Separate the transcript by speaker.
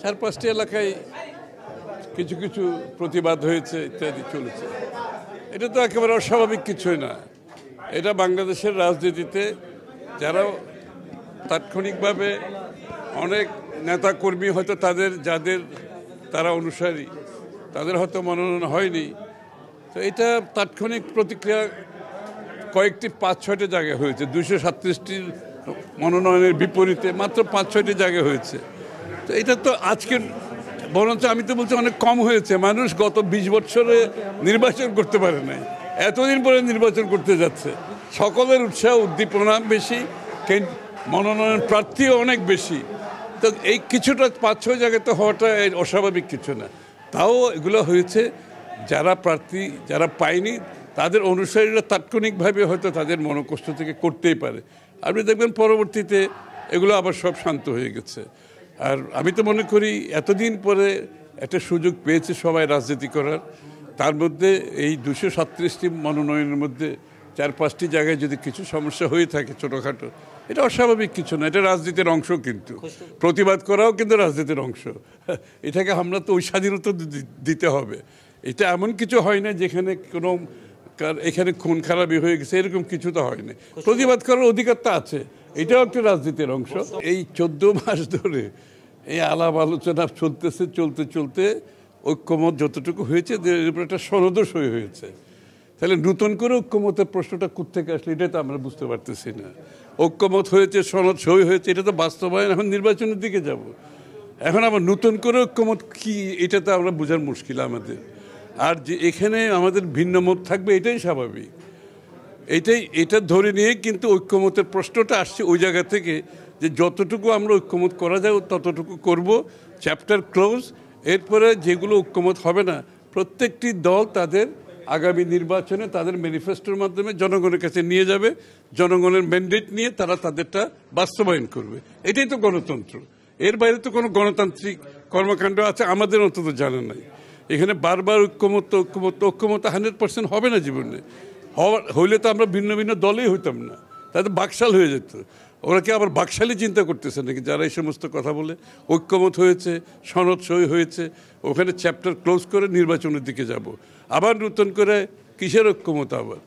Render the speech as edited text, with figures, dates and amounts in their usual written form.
Speaker 1: 4-5টি এলাকায় কিছু কিছু প্রতিবাদ হয়েছে, ইত্যাদি চলেছে। এটা তো একেবারে অস্বাভাবিক কিছুই না। এটা বাংলাদেশের রাজনীতিতে যারা তাৎক্ষণিকভাবে অনেক নেতাকর্মী হয়তো যাদের তারা অনুসারী, তাদের হয়তো মনোনয়ন হয়নি, তো এটা তাৎক্ষণিক প্রতিক্রিয়া কয়েকটি 5-6টি জায়গায় হয়েছে। 237টির মনোনয়নের বিপরীতে মাত্র 5-6টি জায়গায় হয়েছে। তো এটা তো আজকে বরঞ্চ আমি তো বলছি অনেক কম হয়েছে। মানুষ গত 20 বছরে নির্বাচন করতে পারে নাই, এতদিন পরে নির্বাচন করতে যাচ্ছে। সকলের উৎসাহ উদ্দীপনা বেশি, মনোনয়ন প্রার্থীও অনেক বেশি। তো এই কিছুটা 5-6 জায়গাতে হওয়াটা অস্বাভাবিক কিছু না। তাও এগুলো হয়েছে যারা প্রার্থী যারা পায়নি তাদের অনুসারীরা তাৎক্ষণিকভাবে হয়তো তাদের মনোকষ্ট থেকে করতেই পারে। আপনি দেখবেন পরবর্তীতে এগুলো আবার সব শান্ত হয়ে গেছে। আর আমি তো মনে করি এতদিন পরে একটা সুযোগ পেয়েছে সবাই রাজনীতি করার। তার মধ্যে এই 237টি মনোনয়নের মধ্যে 4-5টি জায়গায় যদি কিছু সমস্যা হয়ে থাকে ছোটোখাটো, এটা অস্বাভাবিক কিছু না। এটা রাজনীতির অংশ, কিন্তু প্রতিবাদ করাও কিন্তু রাজনীতির অংশ। এটাকে আমরা তো ওই স্বাধীনতা দিতে হবে। এটা এমন কিছু হয় না যেখানে কোনো এখানে খুন খারাপি হয়ে গেছে, এরকম কিছু তো হয় না। প্রতিবাদ করার অধিকার তো আছে, এটাও একটা রাজনীতির অংশ। এই 14 মাস ধরে এই আলাপ আলোচনা চলতে চলতে ঐক্যমত যতটুকু হয়েছে এর উপর একটা সনদও সই হয়েছে। তাহলে নতুন করে ঐক্যমতের প্রশ্নটা কোত্থেকে আসলে এটা তো আমরা বুঝতে পারতেছি না। ঐক্যমত হয়েছে, সনদ সই হয়েছে, এটা তো বাস্তবায়ন, এখন নির্বাচনের দিকে যাব। এখন আবার নতুন করে ঐক্যমত কি, এটা তো আমরা বোঝার মুশকিল আমাদের। আর যে এখানে আমাদের ভিন্ন মত থাকবে এটাই স্বাভাবিক। এটা ধরে নিয়ে কিন্তু ঐক্যমতের প্রশ্নটা আসছে ওই জায়গা থেকে যে যতটুকু আমরা ঐক্যমত করা যায় ততটুকু করব, চ্যাপ্টার ক্লোজ। এরপরে যেগুলো ঐক্যমত হবে না, প্রত্যেকটি দল তাদের আগামী নির্বাচনে তাদের ম্যানিফেস্টোর মাধ্যমে জনগণের কাছে নিয়ে যাবে, জনগণের ম্যান্ডেট নিয়ে তারা তাদেরটা বাস্তবায়ন করবে। এটাই তো গণতন্ত্র। এর বাইরে তো কোনো গণতান্ত্রিক কর্মকাণ্ড আছে আমাদের অন্তত জানা নাই। এখানে বারবার ঐক্যমত 100% হবে না জীবনে। হইলে তো আমরা ভিন্ন ভিন্ন দলেই হইতাম না, তাদের বাকশাল হয়ে যেত। ওরা কি আবার বাকশালই চিন্তা করতেছে নাকি যারা এই সমস্ত কথা বলে? ঐক্যমত হয়েছে, সনদ সই হয়েছে, ওখানে চ্যাপ্টার ক্লোজ করে নির্বাচনের দিকে যাব। আবার নতুন করে কিসের ঐক্যমত আবার?